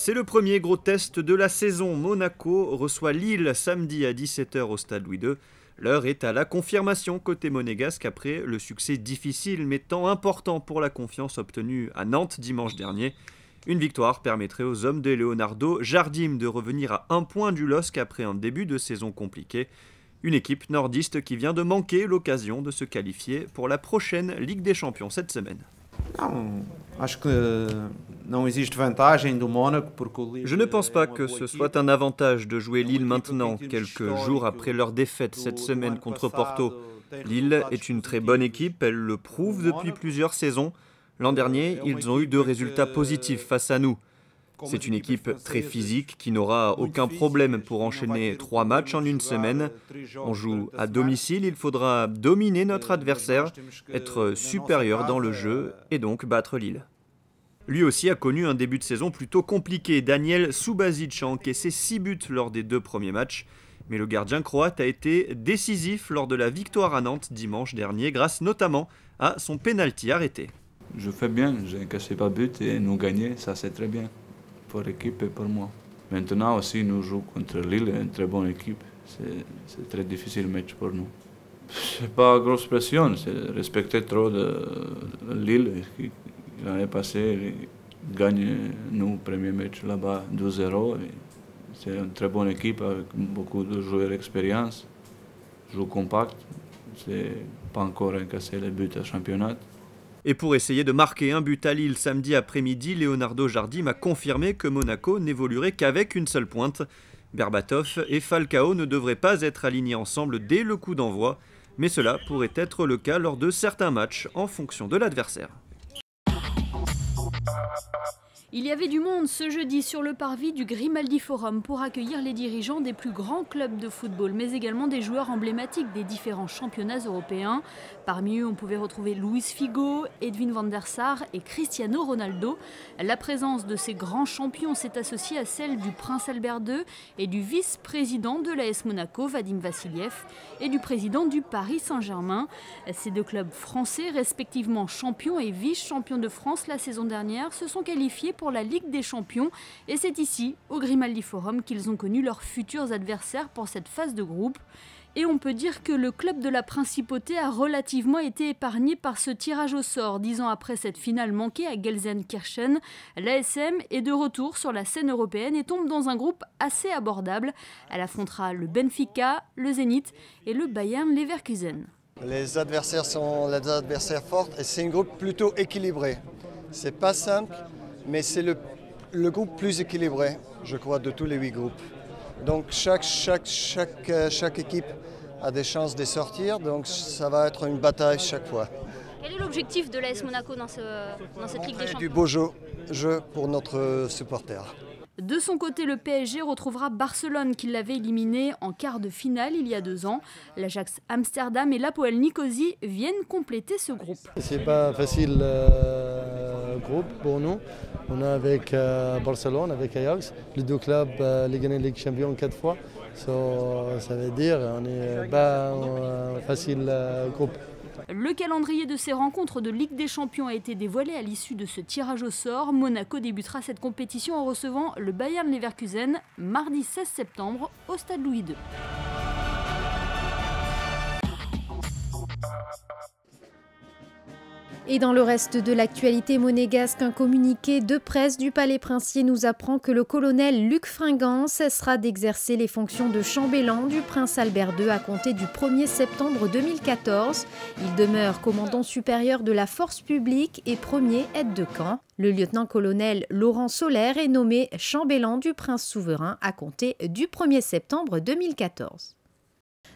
C'est le premier gros test de la saison. Monaco reçoit Lille samedi à 17 h au stade Louis II. L'heure est à la confirmation côté monégasque après le succès difficile mais tant important pour la confiance obtenue à Nantes dimanche dernier. Une victoire permettrait aux hommes de Leonardo Jardim de revenir à 1 point du LOSC après un début de saison compliqué. Une équipe nordiste qui vient de manquer l'occasion de se qualifier pour la prochaine Ligue des Champions cette semaine. Je ne pense pas que ce soit un avantage de jouer Lille maintenant, quelques jours après leur défaite cette semaine contre Porto. Lille est une très bonne équipe, elle le prouve depuis plusieurs saisons. L'an dernier, ils ont eu 2 résultats positifs face à nous. C'est une équipe très physique qui n'aura aucun problème pour enchaîner 3 matchs en une semaine. On joue à domicile, il faudra dominer notre adversaire, être supérieur dans le jeu et donc battre Lille. Lui aussi a connu un début de saison plutôt compliqué. Daniel Subasic a encaissé 6 buts lors des 2 premiers matchs. Mais le gardien croate a été décisif lors de la victoire à Nantes dimanche dernier, grâce notamment à son penalty arrêté. Je fais bien, je n'ai cassé pas but et nous gagner, ça c'est très bien. Pour l'équipe et pour moi. Maintenant aussi, nous jouons contre Lille, une très bonne équipe. C'est très difficile match pour nous. C'est pas grosse pression, c'est respecter trop de Lille. L'année passée, ils gagnent nous premier match là-bas 2-0. C'est une très bonne équipe avec beaucoup de joueurs d'expérience. Joue compact. C'est pas encore encaissé les buts à championnat. Et pour essayer de marquer un but à Lille samedi après-midi, Leonardo Jardim a confirmé que Monaco n'évoluerait qu'avec une seule pointe. Berbatov et Falcao ne devraient pas être alignés ensemble dès le coup d'envoi, mais cela pourrait être le cas lors de certains matchs en fonction de l'adversaire. Il y avait du monde ce jeudi sur le parvis du Grimaldi Forum pour accueillir les dirigeants des plus grands clubs de football, mais également des joueurs emblématiques des différents championnats européens. Parmi eux, on pouvait retrouver Luis Figo, Edwin van der Sar et Cristiano Ronaldo. La présence de ces grands champions s'est associée à celle du prince Albert II et du vice-président de l'AS Monaco, Vadim Vassiliev, et du président du Paris Saint-Germain. Ces 2 clubs français, respectivement champions et vice-champions de France la saison dernière, se sont qualifiés pour la Ligue des Champions et c'est ici, au Grimaldi Forum, qu'ils ont connu leurs futurs adversaires pour cette phase de groupe. Et on peut dire que le club de la Principauté a relativement été épargné par ce tirage au sort. 10 ans après cette finale manquée à Gelsenkirchen, l'ASM est de retour sur la scène européenne et tombe dans un groupe assez abordable. Elle affrontera le Benfica, le Zénith et le Bayern Leverkusen. Les adversaires sont les adversaires forts et c'est un groupe plutôt équilibré. C'est pas simple, mais c'est le groupe plus équilibré, je crois, de tous les 8 groupes. Donc chaque équipe a des chances de sortir, donc ça va être une bataille chaque fois. Quel est l'objectif de l'AS Monaco dans cette Ligue des Champions? Du beau jeu pour notre supporter. De son côté, le PSG retrouvera Barcelone qui l'avait éliminé en quart de finale il y a 2 ans. L'Ajax Amsterdam et l'Hapoel Nicosie viennent compléter ce groupe. C'est pas facile groupe pour nous. On est avec Barcelone, avec Ajax, les 2 clubs, les gagnés de Ligue Champion 4 fois. Ça veut dire qu'on est pas facile groupe. Le calendrier de ces rencontres de Ligue des Champions a été dévoilé à l'issue de ce tirage au sort. Monaco débutera cette compétition en recevant le Bayern Leverkusen mardi 16 septembre au stade Louis II. Et dans le reste de l'actualité monégasque, un communiqué de presse du Palais Princier nous apprend que le colonel Luc Fringant cessera d'exercer les fonctions de chambellan du prince Albert II à compter du 1er septembre 2014. Il demeure commandant supérieur de la force publique et premier aide-de-camp. Le lieutenant-colonel Laurent Solaire est nommé chambellan du prince souverain à compter du 1er septembre 2014.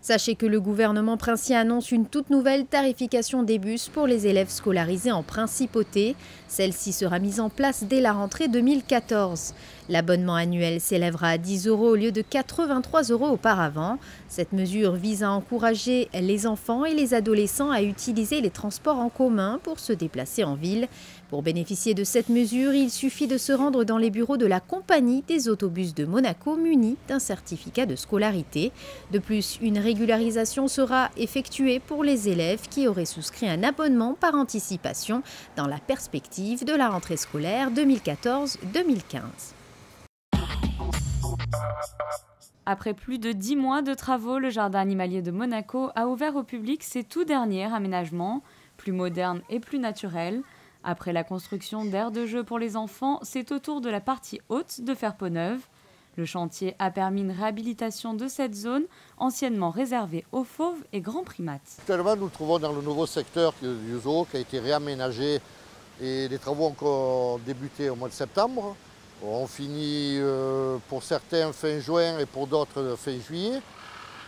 Sachez que le gouvernement princier annonce une toute nouvelle tarification des bus pour les élèves scolarisés en principauté. Celle-ci sera mise en place dès la rentrée 2014. L'abonnement annuel s'élèvera à 10 € au lieu de 83 € auparavant. Cette mesure vise à encourager les enfants et les adolescents à utiliser les transports en commun pour se déplacer en ville. Pour bénéficier de cette mesure, il suffit de se rendre dans les bureaux de la compagnie des autobus de Monaco munis d'un certificat de scolarité. De plus, une régularisation sera effectuée pour les élèves qui auraient souscrit un abonnement par anticipation dans la perspective de la rentrée scolaire 2014-2015. Après plus de 10 mois de travaux, le jardin animalier de Monaco a ouvert au public ses tout derniers aménagements, plus modernes et plus naturels. Après la construction d'aires de jeu pour les enfants, c'est au tour de la partie haute de faire peau neuve. Le chantier a permis une réhabilitation de cette zone, anciennement réservée aux fauves et grands primates. Actuellement, nous nous trouvons dans le nouveau secteur du zoo qui a été réaménagé et les travaux ont débuté au mois de septembre. On finit pour certains fin juin et pour d'autres fin juillet,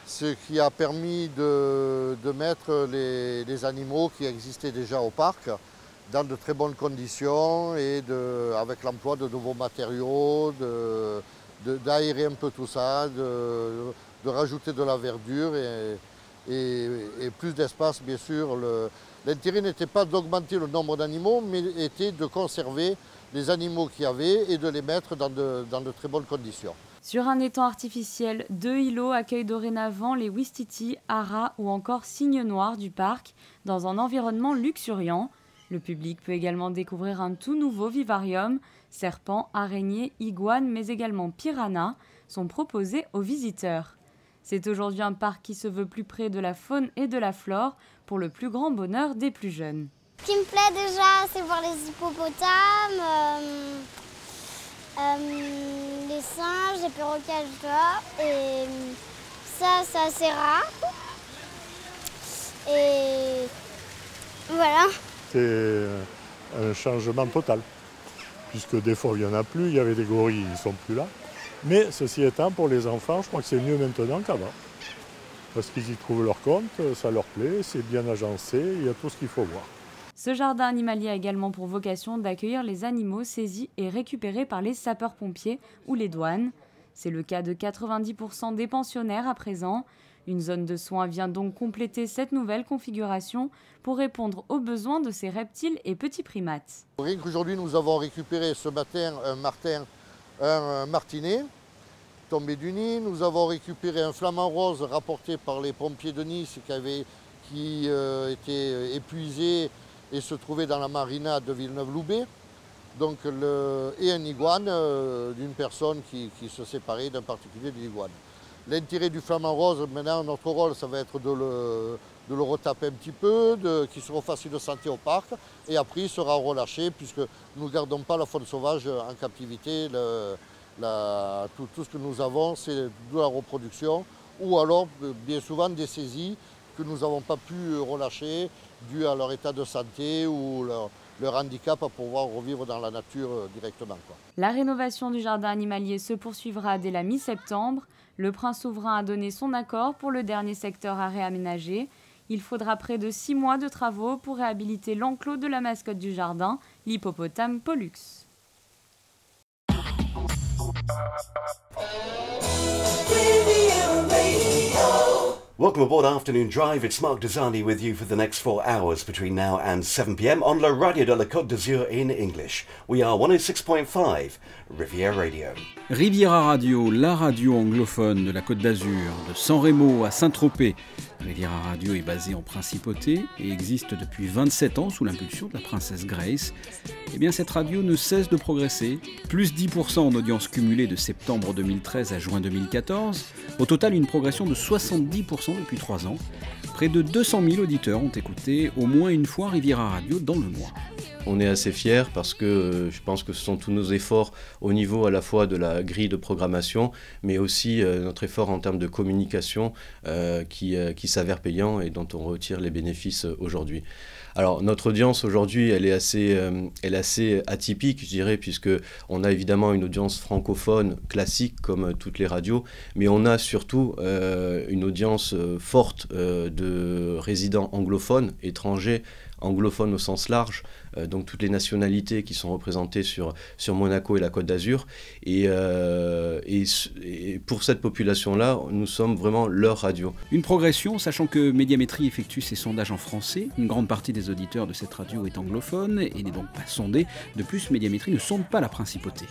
ce qui a permis de mettre les animaux qui existaient déjà au parc dans de très bonnes conditions et avec l'emploi de nouveaux matériaux, d'aérer un peu tout ça, de rajouter de la verdure et plus d'espace bien sûr. L'intérêt n'était pas d'augmenter le nombre d'animaux, mais était de conserver les animaux qu'il y avait et de les mettre dans de très bonnes conditions. Sur un étang artificiel, 2 îlots accueillent dorénavant les ouistitis, haras ou encore cygnes noirs du parc dans un environnement luxuriant. Le public peut également découvrir un tout nouveau vivarium. Serpents, araignées, iguanes, mais également piranhas sont proposés aux visiteurs. C'est aujourd'hui un parc qui se veut plus près de la faune et de la flore pour le plus grand bonheur des plus jeunes. Ce qui me plaît déjà, c'est voir les hippopotames, les singes, les perroquets alligators. Et ça, c'est assez rare. Et voilà. C'est un changement total, puisque des fois il n'y en a plus, il y avait des gorilles, ils ne sont plus là. Mais ceci étant, pour les enfants, je crois que c'est mieux maintenant qu'avant. Parce qu'ils y trouvent leur compte, ça leur plaît, c'est bien agencé, il y a tout ce qu'il faut voir. Ce jardin animalier a également pour vocation d'accueillir les animaux saisis et récupérés par les sapeurs-pompiers ou les douanes. C'est le cas de 90% des pensionnaires à présent. Une zone de soins vient donc compléter cette nouvelle configuration pour répondre aux besoins de ces reptiles et petits primates. Rien qu'aujourd'hui, nous avons récupéré ce matin un martinet tombé du nid. Nous avons récupéré un flamant rose rapporté par les pompiers de Nice qui était épuisé et se trouvait dans la marina de Villeneuve-Loubet. Et un iguane d'une personne qui se séparait d'un particulier de l'iguane. L'intérêt du flamant rose, maintenant, notre rôle, ça va être de le retaper un petit peu, qu'il soit facile de santé au parc, et après il sera relâché, puisque nous ne gardons pas la faune sauvage en captivité. Tout ce que nous avons, c'est de la reproduction, ou alors, bien souvent, des saisies que nous n'avons pas pu relâcher, dû à leur état de santé ou leur handicap à pouvoir revivre dans la nature directement. La rénovation du jardin animalier se poursuivra dès la mi-septembre. Le prince souverain a donné son accord pour le dernier secteur à réaménager. Il faudra près de 6 mois de travaux pour réhabiliter l'enclos de la mascotte du jardin, l'hippopotame Pollux. Welcome aboard Afternoon Drive. It's Mark Desani with you for the next 4 hours between now and 7 p.m. on La Radio de la Côte d'Azur in English. We are 106.5 Riviera Radio. Riviera Radio, la radio anglophone de la Côte d'Azur, de San Remo à Saint-Tropez. Riviera Radio est basée en principauté et existe depuis 27 ans sous l'impulsion de la princesse Grace. Eh bien, cette radio ne cesse de progresser. Plus 10% en audience cumulée de septembre 2013 à juin 2014. Au total, une progression de 70% depuis 3 ans. Près de 200 000 auditeurs ont écouté au moins une fois Riviera Radio dans le mois. On est assez fiers parce que je pense que ce sont tous nos efforts au niveau à la fois de la grille de programmation, mais aussi notre effort en termes de communication qui s'avère payant et dont on retire les bénéfices aujourd'hui. Alors notre audience aujourd'hui, elle est assez atypique, je dirais, puisque on a évidemment une audience francophone classique comme toutes les radios, mais on a surtout une audience forte de résidents anglophones, étrangers, anglophones au sens large, donc toutes les nationalités qui sont représentées sur Monaco et la Côte d'Azur. Et pour cette population-là, nous sommes vraiment leur radio. Une progression, sachant que Médiamétrie effectue ses sondages en français. Une grande partie des auditeurs de cette radio est anglophone et n'est donc pas sondée. De plus, Médiamétrie ne sonde pas la principauté.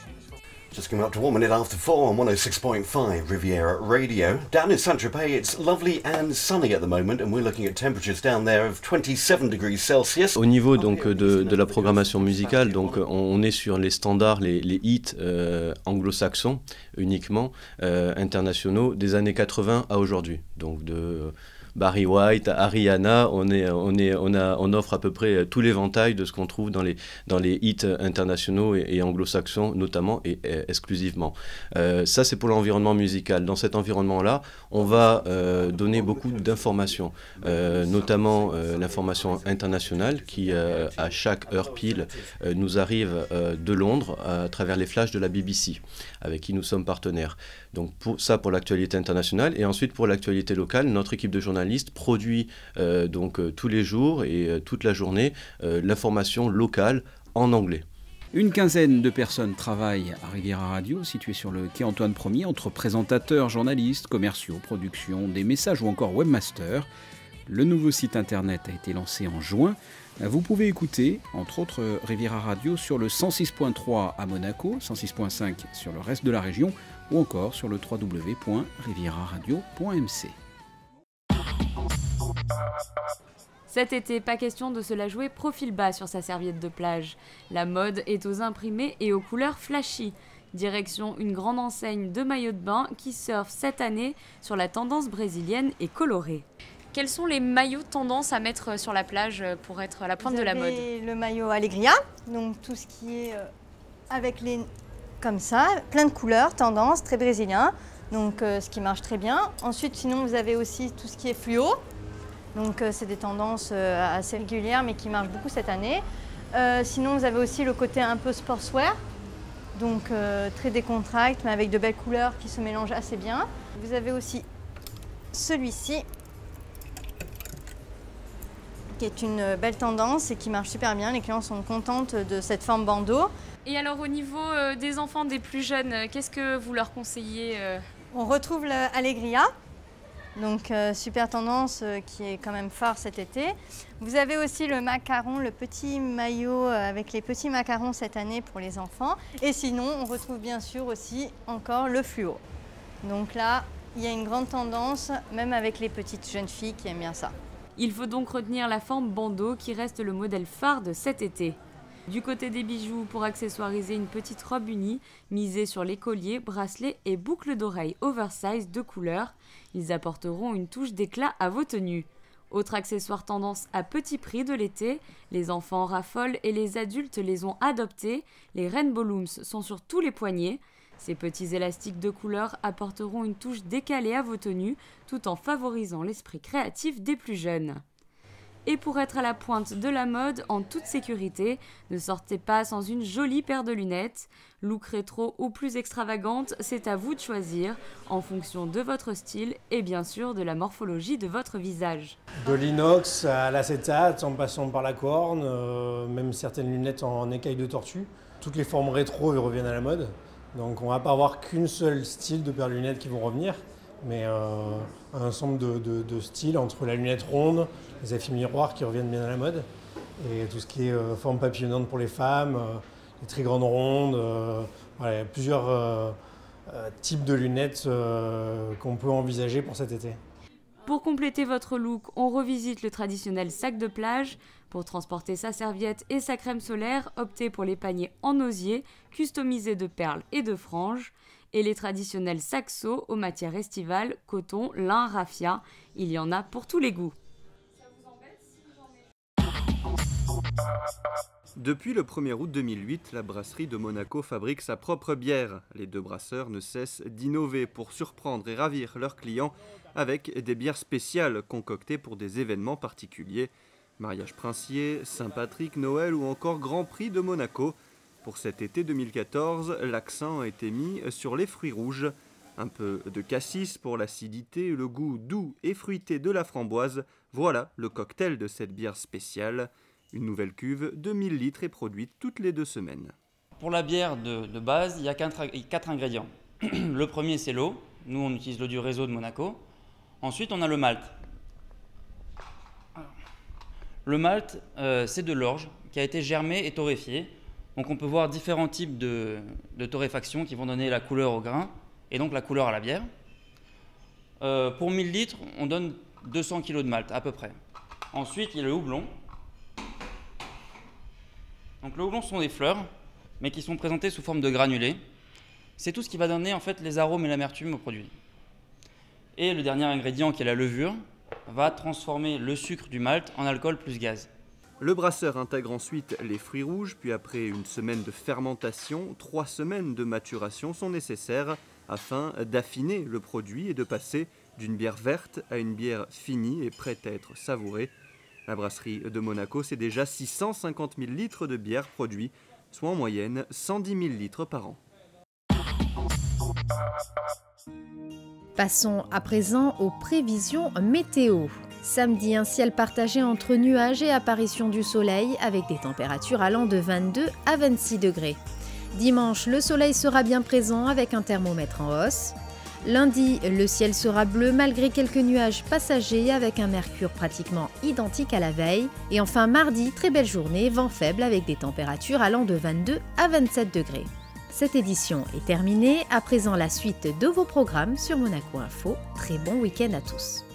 Just coming up to 1 minute after 4 on 106.5 Riviera Radio. Down in Saint-Tropez, it's lovely and sunny at the moment, and we're looking at temperatures down there of 27 degrees Celsius. Au niveau donc de la programmation musicale, donc on est sur les standards, les hits anglo-saxons uniquement, internationaux des années 80 à aujourd'hui. Donc de Barry White, Ariana, on offre à peu près tout l'éventail de ce qu'on trouve dans les hits internationaux et anglo-saxons notamment et exclusivement. Ça c'est pour l'environnement musical. Dans cet environnement-là, on va donner beaucoup d'informations, notamment l'information internationale qui à chaque heure pile nous arrive de Londres à travers les flashs de la BBC avec qui nous sommes partenaires. Donc pour l'actualité internationale et ensuite pour l'actualité locale, notre équipe de journalistes produit tous les jours et toute la journée l'information locale en anglais. Une quinzaine de personnes travaillent à Riviera Radio, située sur le quai Antoine Ier, entre présentateurs, journalistes, commerciaux, production, des messages ou encore webmasters. Le nouveau site internet a été lancé en juin. Vous pouvez écouter, entre autres, Riviera Radio sur le 106.3 à Monaco, 106.5 sur le reste de la région ou encore sur le www.rivieraradio.mc. Cet été, pas question de se la jouer profil bas sur sa serviette de plage. La mode est aux imprimés et aux couleurs flashy. Direction une grande enseigne de maillots de bain qui surfe cette année sur la tendance brésilienne et colorée. Quels sont les maillots tendance à mettre sur la plage pour être à la pointe de la mode? Le maillot Alegria, donc tout ce qui est avec les comme ça, plein de couleurs, tendance, très brésilien, donc ce qui marche très bien. Ensuite, sinon, vous avez aussi tout ce qui est fluo, donc c'est des tendances assez régulières, mais qui marchent beaucoup cette année. Sinon, vous avez aussi le côté un peu sportswear, donc très décontracté, mais avec de belles couleurs qui se mélangent assez bien. Vous avez aussi celui-ci, qui est une belle tendance et qui marche super bien. Les clients sont contents de cette forme bandeau. Et alors au niveau des enfants, des plus jeunes, qu'est-ce que vous leur conseillez? On retrouve l'Alegria, donc super tendance qui est quand même phare cet été. Vous avez aussi le macaron, le petit maillot avec les petits macarons cette année pour les enfants. Et sinon, on retrouve bien sûr aussi encore le fluo. Donc là, il y a une grande tendance, même avec les petites jeunes filles qui aiment bien ça. Il faut donc retenir la forme bandeau qui reste le modèle phare de cet été. Du côté des bijoux, pour accessoiriser une petite robe unie, misez sur les colliers, bracelets et boucles d'oreilles oversize de couleur. Ils apporteront une touche d'éclat à vos tenues. Autre accessoire tendance à petit prix de l'été, les enfants raffolent et les adultes les ont adoptés. Les Rainbow Looms sont sur tous les poignets. Ces petits élastiques de couleur apporteront une touche décalée à vos tenues, tout en favorisant l'esprit créatif des plus jeunes. Et pour être à la pointe de la mode en toute sécurité, ne sortez pas sans une jolie paire de lunettes. Look rétro ou plus extravagante, c'est à vous de choisir, en fonction de votre style et bien sûr de la morphologie de votre visage. De l'inox à l'acétate, en passant par la corne, même certaines lunettes en écaille de tortue. Toutes les formes rétro reviennent à la mode. Donc on ne va pas avoir qu'une seule style de paire de lunettes qui vont revenir, mais un ensemble de styles entre la lunette ronde, les effets miroirs qui reviennent bien à la mode, et tout ce qui est forme papillonnante pour les femmes, les très grandes rondes, voilà, il y a plusieurs types de lunettes qu'on peut envisager pour cet été. Pour compléter votre look, on revisite le traditionnel sac de plage. Pour transporter sa serviette et sa crème solaire, optez pour les paniers en osier, customisés de perles et de franges, et les traditionnels saxos aux matières estivales, coton, lin, raffia. Il y en a pour tous les goûts. Depuis le 1er août 2008, la brasserie de Monaco fabrique sa propre bière. Les deux brasseurs ne cessent d'innover pour surprendre et ravir leurs clients avec des bières spéciales concoctées pour des événements particuliers. Mariage princier, Saint-Patrick, Noël ou encore Grand Prix de Monaco. Pour cet été 2014, l'accent a été mis sur les fruits rouges. Un peu de cassis pour l'acidité, le goût doux et fruité de la framboise. Voilà le cocktail de cette bière spéciale. Une nouvelle cuve de 1000 litres est produite toutes les 2 semaines. Pour la bière de base, il y a 4 ingrédients. Le premier, c'est l'eau. Nous, on utilise l'eau du réseau de Monaco. Ensuite, on a le malt. Le malt, c'est de l'orge qui a été germée et torréfiée. Donc on peut voir différents types de torréfaction qui vont donner la couleur au grain et donc la couleur à la bière. Pour 1000 litres, on donne 200 kg de malt à peu près. Ensuite, il y a le houblon. Donc le houblon, ce sont des fleurs, mais qui sont présentées sous forme de granulés. C'est tout ce qui va donner en fait les arômes et l'amertume au produit. Et le dernier ingrédient, qui est la levure, va transformer le sucre du malt en alcool plus gaz. Le brasseur intègre ensuite les fruits rouges, puis après une semaine de fermentation, 3 semaines de maturation sont nécessaires afin d'affiner le produit et de passer d'une bière verte à une bière finie et prête à être savourée. La brasserie de Monaco, c'est déjà 650 000 litres de bière produits, soit en moyenne 110 000 litres par an. Passons à présent aux prévisions météo. Samedi, un ciel partagé entre nuages et apparition du soleil avec des températures allant de 22 à 26 degrés. Dimanche, le soleil sera bien présent avec un thermomètre en hausse. Lundi, le ciel sera bleu malgré quelques nuages passagers avec un mercure pratiquement identique à la veille. Et enfin mardi, très belle journée, vent faible avec des températures allant de 22 à 27 degrés. Cette édition est terminée, à présent la suite de vos programmes sur Monaco Info. Très bon week-end à tous.